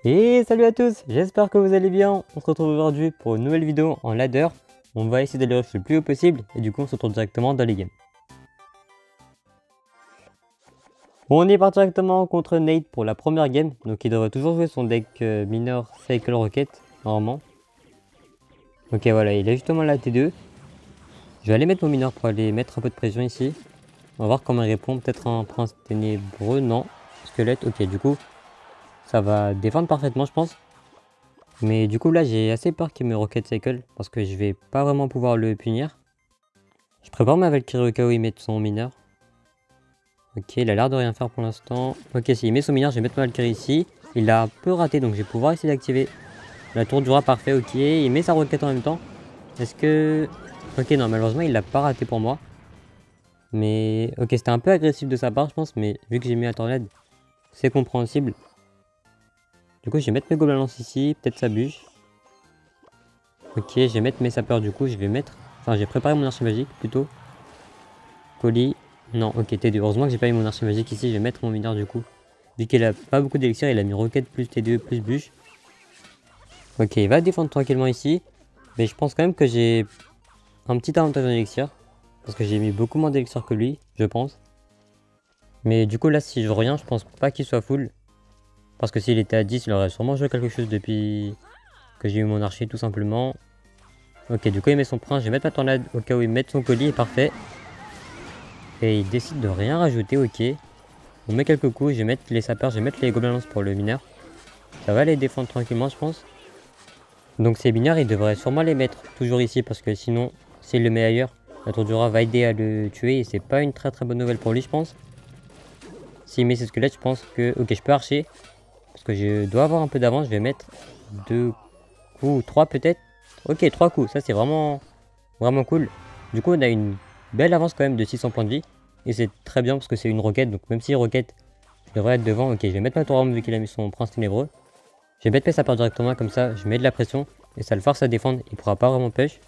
Et salut à tous, j'espère que vous allez bien. On se retrouve aujourd'hui pour une nouvelle vidéo en ladder. On va essayer d'aller rush le plus haut possible et du coup on se retrouve directement dans les games. Bon, on est parti directement contre Nate pour la première game. Donc il devrait toujours jouer son deck mineur Cycle Rocket normalement. Ok, voilà, il a justement la T2. Je vais aller mettre mon mineur pour aller mettre un peu de pression ici. On va voir comment il répond. Peut-être un prince ténébreux, non. Squelette, ok, du coup ça va défendre parfaitement je pense. Mais du coup là j'ai assez peur qu'il me Rocket Cycle parce que je vais pas vraiment pouvoir le punir. Je prépare ma Valkyrie au cas où il met son mineur. Ok, il a l'air de rien faire pour l'instant. Ok, s'il met son mineur, je vais mettre ma Valkyrie ici. Il a un peu raté donc je vais pouvoir essayer d'activer la tour du roi, parfait, ok. Il met sa roquette en même temps. Est-ce que... Ok, non, malheureusement il l'a pas raté pour moi. Mais ok, c'était un peu agressif de sa part je pense, mais vu que j'ai mis la tornade, c'est compréhensible. Du coup je vais mettre mes gobelins lance ici, peut-être sa bûche. Ok, je vais mettre mes sapeurs du coup, je vais mettre... Enfin, j'ai préparé mon archer magique plutôt. Colis. Non, ok, T2. Heureusement que j'ai pas mis mon archer magique ici, je vais mettre mon mineur du coup. Vu qu'il a pas beaucoup d'élixir, il a mis roquette plus T2 plus bûche. Ok, il va défendre tranquillement ici. Mais je pense quand même que j'ai un petit avantage en élixir. Parce que j'ai mis beaucoup moins d'élixir que lui, je pense. Mais du coup là, si je reviens, je pense pas qu'il soit full. Parce que s'il était à 10, il aurait sûrement joué quelque chose depuis que j'ai eu mon archer tout simplement. Ok, du coup il met son prince, je vais mettre ma tornade au cas où il met son colis, parfait. Et il décide de rien rajouter, ok. On met quelques coups, je vais mettre les sapeurs, je vais mettre les gobelins lance pour le mineur. Ça va les défendre tranquillement je pense. Donc ces mineurs, il devrait sûrement les mettre toujours ici parce que sinon, s'il le met ailleurs, la tour du roi va aider à le tuer et c'est pas une très bonne nouvelle pour lui je pense. S'il met ses squelettes, je pense que... Ok, je peux archer. Parce que je dois avoir un peu d'avance, je vais mettre 2 coups, 3 peut-être. Ok, 3 coups, ça c'est vraiment cool. Du coup on a une belle avance quand même de 600 points de vie. Et c'est très bien parce que c'est une roquette, donc même si roquette, je devrais être devant. Ok, je vais mettre ma tour vu qu'il a mis son prince ténébreux. Je vais mettre sa part directement comme ça, je mets de la pression. Et ça le force à défendre, il pourra pas vraiment push.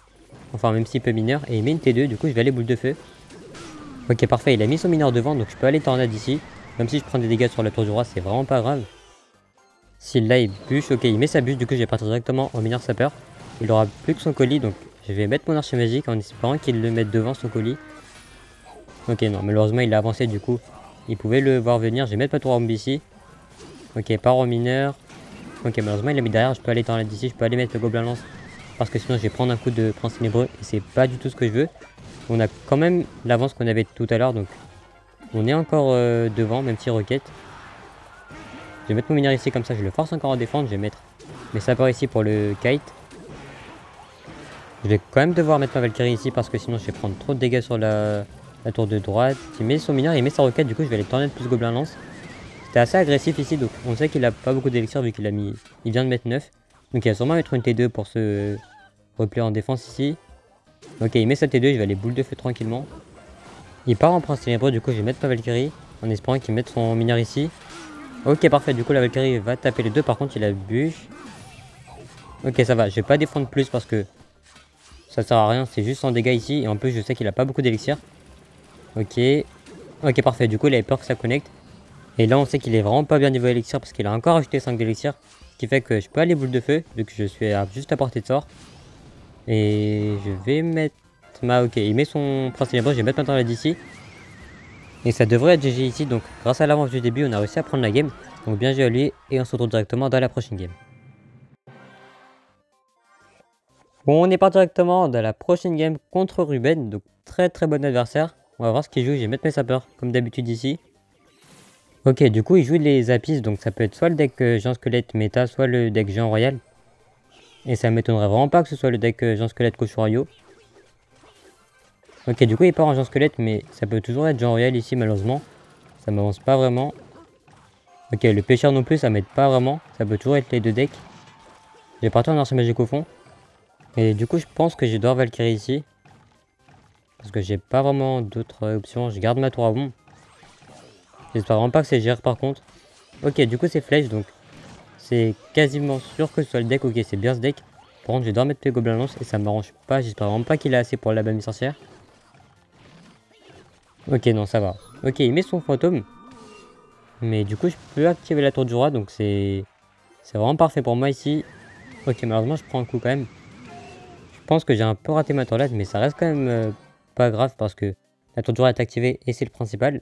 Enfin même s'il peut mineur, et il met une T2, du coup je vais aller boule de feu. Ok parfait, il a mis son mineur devant, donc je peux aller tornade ici. Même si je prends des dégâts sur la tour du roi, c'est vraiment pas grave. S'il là il bûche, ok il met sa bûche, du coup je vais partir directement en mineur sapeur. Il aura plus que son colis, donc je vais mettre mon archer magique en espérant qu'il le mette devant son colis. Ok, non, malheureusement il a avancé du coup. Il pouvait le voir venir. Je vais mettre ma tour en ici. Ok, par au mineur. Ok, malheureusement il a mis derrière. Je peux aller dans la d'ici. Je peux aller mettre le gobelin lance. Parce que sinon je vais prendre un coup de prince ténébreux. Et c'est pas du tout ce que je veux. On a quand même l'avance qu'on avait tout à l'heure. Donc on est encore devant, même si roquette. Je vais mettre mon mineur ici comme ça. Je le force encore à défendre. Je vais mettre mes sapeurs ici pour le kite. Je vais quand même devoir mettre ma Valkyrie ici parce que sinon je vais prendre trop de dégâts sur la tour de droite. Il met son mineur, il met sa roquette, du coup je vais aller tornade plus gobelin lance. C'était assez agressif ici, donc on sait qu'il a pas beaucoup d'élixir vu qu'il a mis. Il vient de mettre 9. Donc il va sûrement mettre une T2 pour se replier en défense ici. Ok, il met sa T2, je vais aller boule de feu tranquillement. Il part en prince ténébreux, du coup je vais mettre ma Valkyrie en espérant qu'il mette son mineur ici. Ok, parfait, du coup la Valkyrie va taper les deux, par contre il a bûche. Ok, ça va, je vais pas défendre plus parce que ça sert à rien, c'est juste en dégâts ici. Et en plus, je sais qu'il a pas beaucoup d'élixir. Ok. Ok, parfait. Du coup, il avait peur que ça connecte. Et là, on sait qu'il est vraiment pas bien niveau élixir parce qu'il a encore ajouté 5 d'élixir. Ce qui fait que je peux aller boule de feu, vu que je suis juste à portée de sort. Et je vais mettre ma... Ok, il met son prince ténébreux, je vais mettre maintenant la d'ici. Et ça devrait être GG ici. Donc, grâce à l'avance du début, on a réussi à prendre la game. Donc, bien joué à lui. Et on se retrouve directement dans la prochaine game. Bon, on est parti directement dans la prochaine game contre Ruben, donc très bon adversaire. On va voir ce qu'il joue, je vais mettre mes sapeurs comme d'habitude ici. Ok, du coup il joue les Apis, donc ça peut être soit le deck Géant Squelette méta, soit le deck Géant Royal. Et ça m'étonnerait vraiment pas que ce soit le deck Géant Squelette Cochon Royaux. Ok, du coup il part en Géant Squelette, mais ça peut toujours être Géant Royal ici malheureusement. Ça m'avance pas vraiment. Ok, le pêcheur non plus ça m'aide pas vraiment, ça peut toujours être les deux decks. Je vais partir en archer magique au fond. Et du coup je pense que je dois Valkyrie ici. Parce que j'ai pas vraiment d'autres options. Je garde ma tour à bombe. J'espère vraiment pas que c'est GR par contre. Ok, du coup c'est flèche donc c'est quasiment sûr que ce soit le deck. Ok, c'est bien ce deck. Par contre, je dois mettre les gobelins lance et ça m'arrange pas. J'espère vraiment pas qu'il a assez pour la bamie sorcière. Ok, non, ça va. Ok, il met son fantôme. Mais du coup, je peux activer la tour du roi donc c'est C'est vraiment parfait pour moi ici. Ok, malheureusement, je prends un coup quand même. Je pense que j'ai un peu raté ma tornade, mais ça reste quand même pas grave parce que la tour du roi est activée et c'est le principal.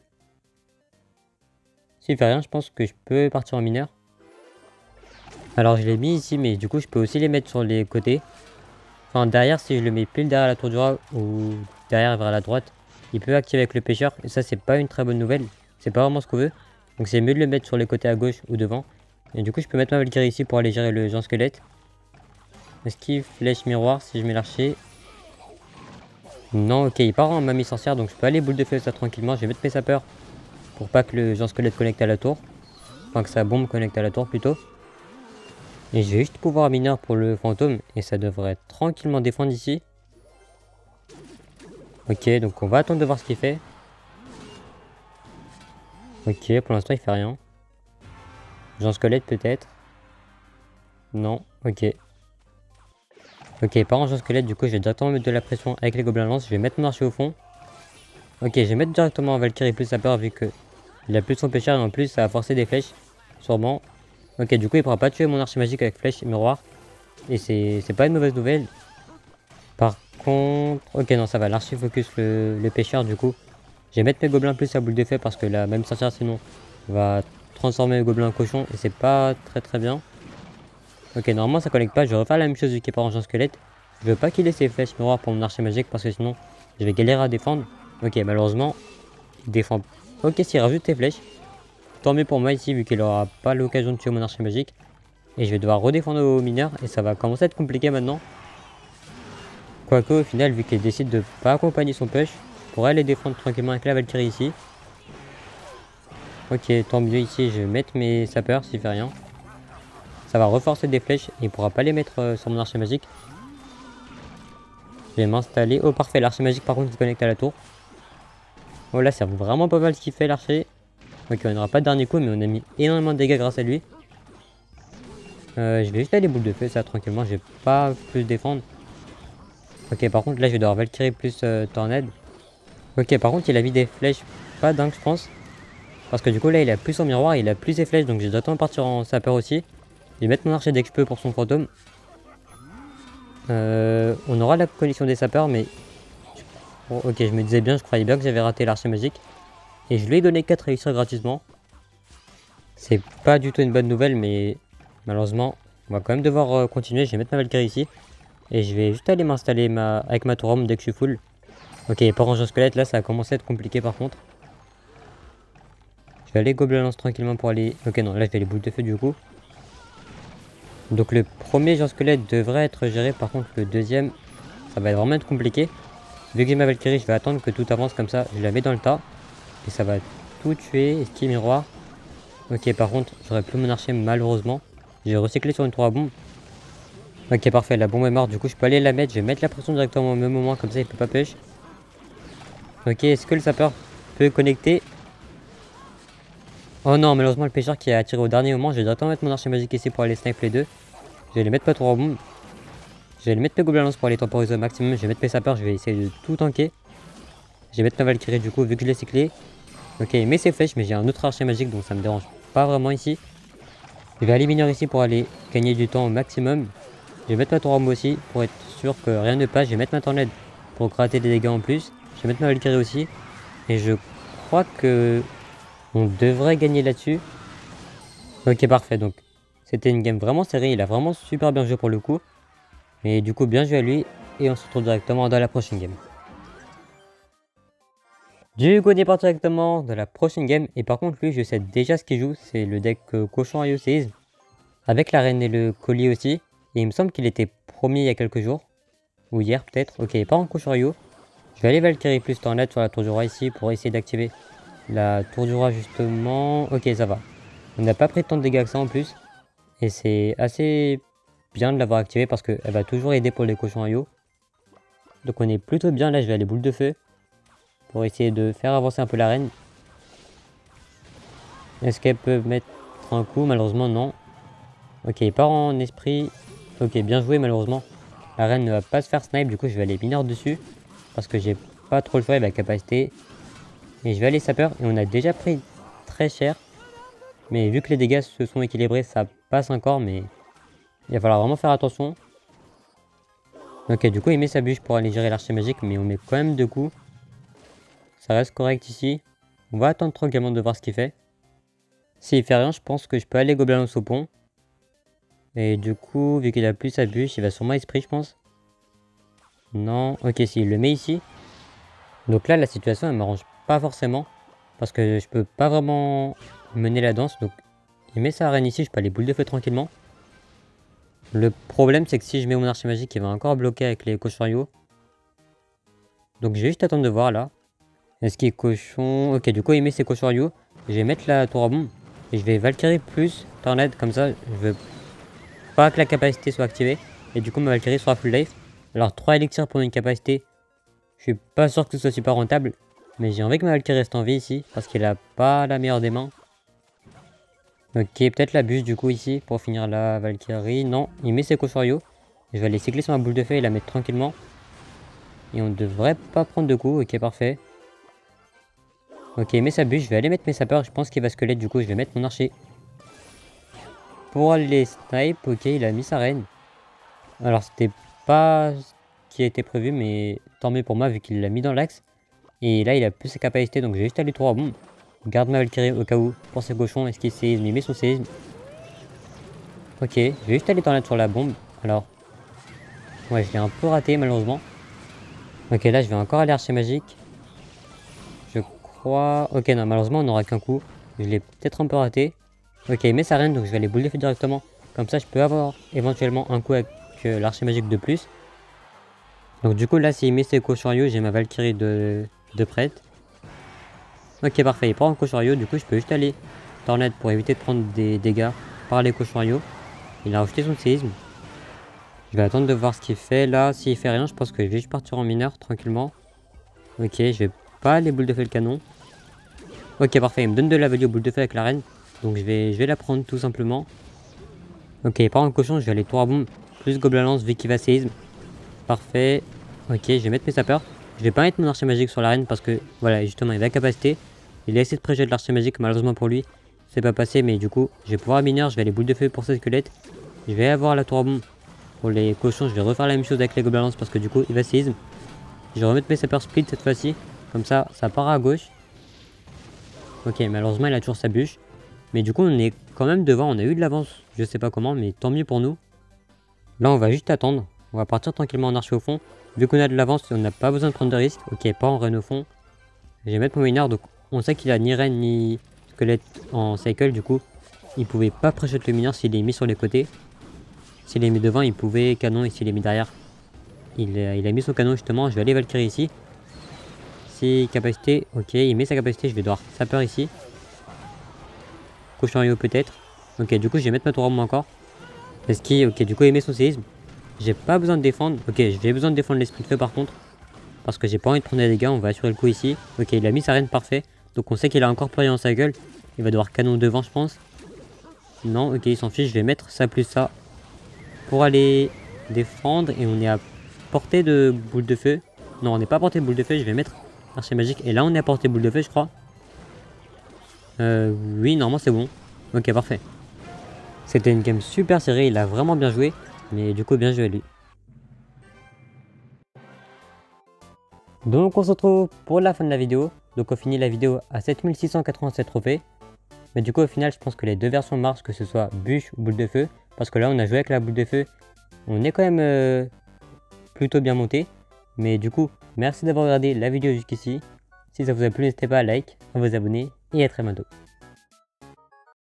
S'il fait rien, je pense que je peux partir en mineur. Alors, je l'ai mis ici, mais du coup, je peux aussi les mettre sur les côtés. Enfin, derrière, si je le mets pile derrière la tour du roi ou derrière vers la droite, il peut activer avec le pêcheur. Et ça, c'est pas une très bonne nouvelle. C'est pas vraiment ce qu'on veut. Donc, c'est mieux de le mettre sur les côtés à gauche ou devant. Et du coup, je peux mettre ma Valkyrie ici pour aller gérer le géant squelette. Esquive, flèche, miroir, si je mets l'archer. Non, ok, il part en mamie sorcière, donc je peux aller boule de feu ça tranquillement. Je vais mettre mes sapeurs pour pas que le géant squelette connecte à la tour. Enfin, que sa bombe connecte à la tour plutôt. Et je vais juste pouvoir mineur pour le fantôme. Et ça devrait tranquillement défendre ici. Ok, donc on va attendre de voir ce qu'il fait. Ok, pour l'instant il fait rien. Géant squelette peut-être. Non, ok. Ok, par en géant squelette, du coup je vais directement mettre de la pression avec les gobelins lance. Je vais mettre mon archer au fond. Ok, je vais mettre directement Valkyrie plus sa peur vu que il a plus son pêcheur et en plus ça va forcer des flèches. Sûrement. Ok, du coup il pourra pas tuer mon archer magique avec flèche et miroir. Et c'est pas une mauvaise nouvelle. Par contre... Ok, non ça va, l'archer focus le pêcheur du coup. Je vais mettre mes gobelins plus à boule de feu parce que la même sorcière sinon va transformer le gobelin en cochon et c'est pas très bien. Ok, normalement ça connecte pas, je vais refaire la même chose vu qu'il est pas en géant squelette. Je veux pas qu'il ait ses flèches miroirs pour mon archer magique parce que sinon je vais galérer à défendre. Ok, malheureusement, il défend. Ok, s'il rajoute ses flèches, tant mieux pour moi ici vu qu'il aura pas l'occasion de tuer mon archer magique. Et je vais devoir redéfendre aux mineurs et ça va commencer à être compliqué maintenant. Quoique au final, vu qu'il décide de pas accompagner son push, je pourrais aller défendre tranquillement avec la Valkyrie ici. Ok, tant mieux ici, je vais mettre mes sapeurs s'il fait rien. Ça va reforcer des flèches et il pourra pas les mettre sur mon archer magique. Je vais m'installer. Oh parfait, l'archer magique par contre il se connecte à la tour. Oh là c'est vraiment pas mal ce qu'il fait l'archer. Ok, on n'aura pas de dernier coup mais on a mis énormément de dégâts grâce à lui. Je vais juste aller boule de feu ça tranquillement, je vais pas plus défendre. Ok, par contre là je vais devoir Valkyrie plus tornade. Ok, par contre il a mis des flèches pas dingue je pense. Parce que du coup là il a plus son miroir, il a plus ses flèches donc je dois attendre partir en sapeur aussi. Je vais mettre mon archer dès que je peux pour son fantôme. On aura la connexion des sapeurs mais... Oh, ok, je me disais bien, je croyais bien que j'avais raté l'archer magique. Et je lui ai donné 4 élixirs gratuitement. C'est pas du tout une bonne nouvelle mais malheureusement on va quand même devoir continuer. Je vais mettre ma Valkyrie ici. Et je vais juste aller m'installer avec ma tour homme dès que je suis full. Ok, pas ranger squelette, là ça a commencé à être compliqué par contre. Je vais aller gobelin lance tranquillement pour aller... Ok non, là je vais aller boule de feu du coup. Donc le premier géant squelette devrait être géré, par contre le deuxième, ça va vraiment être compliqué. Vu que j'ai ma Valkyrie, je vais attendre que tout avance comme ça, je la mets dans le tas. Et ça va tout tuer, esquive miroir. Ok, par contre, j'aurais plus mon archer malheureusement. J'ai recyclé sur une tour à bombe. Ok, parfait, la bombe est morte, du coup je peux aller la mettre, je vais mettre la pression directement au même moment, comme ça il peut pas push. Ok, est-ce que le sapeur peut connecter? Oh non, malheureusement le pêcheur qui a tiré au dernier moment, je vais directement mettre mon archer magique ici pour aller snipe les deux. Je vais les mettre pas trop en bombe. Je vais les mettre mes gobelins lance pour aller temporiser au maximum, je vais mettre mes sapeurs, je vais essayer de tout tanker. Je vais mettre ma Valkyrie du coup vu que je l'ai cyclé. Ok, il met ses flèches mais j'ai un autre archer magique donc ça me dérange pas vraiment ici. Je vais aller mineur ici pour aller gagner du temps au maximum. Je vais mettre ma tour en aussi pour être sûr que rien ne passe. Je vais mettre ma tornade pour gratter des dégâts en plus. Je vais mettre ma Valkyrie aussi. Et je crois que on devrait gagner là-dessus. Ok, parfait. Donc c'était une game vraiment serrée. Il a vraiment super bien joué pour le coup. Et du coup, bien joué à lui. Et on se retrouve directement dans la prochaine game. Du coup, on est parti directement dans la prochaine game. Et par contre, lui, je sais déjà ce qu'il joue. C'est le deck cochon à séisme. Avec la reine et le collier aussi. Et il me semble qu'il était premier il y a quelques jours. Ou hier peut-être. Ok, pas en cochon Ryo. Je vais aller Valkyrie plus tornade sur la tour du roi ici pour essayer d'activer la tour du roi justement. Ok, ça va. On n'a pas pris tant de dégâts que ça en plus. Et c'est assez bien de l'avoir activée parce qu'elle va toujours aider pour les cochons Ryo. Donc on est plutôt bien. Là, je vais aller boule de feu pour essayer de faire avancer un peu la reine. Est-ce qu'elle peut mettre un coup? Malheureusement, non. Ok, il part en esprit. Ok, bien joué malheureusement. La reine ne va pas se faire snipe, du coup je vais aller mineur dessus. Parce que j'ai pas trop le choix avec la capacité. Et je vais aller sapeur. Et on a déjà pris très cher. Mais vu que les dégâts se sont équilibrés, ça n'a passe encore, mais il va falloir vraiment faire attention. Ok, du coup, il met sa bûche pour aller gérer l'archer magique, mais on met quand même 2 coups. Ça reste correct ici. On va attendre tranquillement de voir ce qu'il fait. S'il fait rien, je pense que je peux aller Gobelins au pont. Et du coup, vu qu'il a plus sa bûche, il va sûrement esprit, je pense. Non, ok, s'il le met ici. Donc là, la situation, elle m'arrange pas forcément. Parce que je peux pas vraiment mener la danse. Donc, il met sa reine ici, je peux aller boule de feu tranquillement. Le problème, c'est que si je mets mon archer magique, il va encore bloquer avec les cochons. Donc, je vais juste attendre de voir là. Est-ce qu'il est cochon? Ok, du coup, il met ses cochons. Je vais mettre la tour à bombe. Et je vais Valkyrie plus Tornade. Comme ça, je veux pas que la capacité soit activée. Et du coup, ma Valkyrie sera full life. Alors, 3 élixirs pour une capacité. Je suis pas sûr que ce soit super rentable. Mais j'ai envie que ma Valkyrie reste en vie ici. Parce qu'il a pas la meilleure des mains. Ok, peut-être la bûche du coup ici pour finir la Valkyrie. Non, il met ses cochons. Je vais aller cycler sur ma boule de feu et la mettre tranquillement. Et on devrait pas prendre de coups. Ok, parfait. Ok, il met sa bûche. Je vais aller mettre mes sapeurs. Je pense qu'il va squelette. Du coup, je vais mettre mon archer. Pour aller snipe. Ok, il a mis sa reine. Alors, c'était pas ce qui a été prévu. Mais tant mieux pour moi vu qu'il l'a mis dans l'axe. Et là, il a plus ses capacités. Donc, j'ai juste allé tour à bombe. Garde ma Valkyrie au cas où. Pour ses cochons. Est-ce qu'il séisme? Il met son séisme. Ok, je vais juste aller tornade sur la bombe. Alors, ouais, je l'ai un peu raté malheureusement. Ok, là je vais encore aller archer magique. Je crois... Ok, non, malheureusement on n'aura qu'un coup. Je l'ai peut-être un peu raté. Ok, il met sa reine, donc je vais aller boule de feu directement. Comme ça, je peux avoir éventuellement un coup avec l'archer magique de plus. Donc du coup, là, s'il met ses cochons, j'ai ma Valkyrie de prête. Ok, parfait, il prend un cochon, du coup je peux juste aller tornade pour éviter de prendre des dégâts par les cochons. Il a rejeté son séisme. Je vais attendre de voir ce qu'il fait là. S'il fait rien, je pense que je vais juste partir en mineur tranquillement. Ok, je vais pas aller boule de feu le canon. Ok, parfait. Il me donne de la value au boule de feu avec la reine. Donc je vais la prendre tout simplement. Ok, il part en cochon. Je vais aller tour à bombe plus gobelin lance vu qu'il va séisme. Parfait. Ok, je vais mettre mes sapeurs. Je vais pas mettre mon archer magique sur la reine parce que voilà, justement, il a la capacité. Il a essayé de préjouer de l'archer magique. Malheureusement pour lui, c'est pas passé. Mais du coup, je vais pouvoir mineur. Je vais aller boule de feu pour ce squelette. Je vais avoir la tour à bombe. Pour les cochons, je vais refaire la même chose avec les gobelins parce que du coup, il va séisme. Je vais remettre mes sapeurs split cette fois-ci. Comme ça, ça part à gauche. Ok, malheureusement, il a toujours sa bûche. Mais du coup, on est quand même devant. On a eu de l'avance. Je sais pas comment, mais tant mieux pour nous. Là, on va juste attendre. On va partir tranquillement en archer au fond. Vu qu'on a de l'avance, on n'a pas besoin de prendre de risques. Ok, pas en reine au fond. Je vais mettre mon mineur. Donc, on sait qu'il a ni reine ni squelette en cycle. Du coup, il pouvait pas pré-shot le mineur s'il est mis sur les côtés. S'il est mis devant, il pouvait canon, et s'il est mis derrière, il a mis son canon justement. Je vais aller Valkyrie ici. Si capacité, ok, il met sa capacité, je vais devoir sapeur ici. Cochon peut-être. Ok, du coup, je vais mettre ma tour à bombe encore. Est-ce qu'il, ok, du coup, il met son séisme. J'ai pas besoin de défendre. Ok, j'ai besoin de défendre l'esprit de feu par contre. Parce que j'ai pas envie de prendre des dégâts, on va assurer le coup ici. Ok, il a mis sa reine parfait. Donc on sait qu'il a encore plus rien dans sa gueule. Il va devoir canon devant, je pense. Non, ok, il s'en fiche, je vais mettre ça plus ça. Pour aller défendre et on est à portée de boule de feu. Non, on n'est pas à portée de boule de feu, je vais mettre archer magique. Et là, on est à portée de boule de feu, je crois. Oui, normalement, c'est bon. Ok, parfait. C'était une game super serrée, il a vraiment bien joué. Mais du coup, bien joué à lui. Donc, on se retrouve pour la fin de la vidéo. Donc, on finit la vidéo à 7687 trophées. Mais du coup, au final, je pense que les deux versions marchent, que ce soit bûche ou boule de feu. Parce que là, on a joué avec la boule de feu. On est quand même plutôt bien monté. Mais du coup, merci d'avoir regardé la vidéo jusqu'ici. Si ça vous a plu, n'hésitez pas à like, à vous abonner et à très bientôt.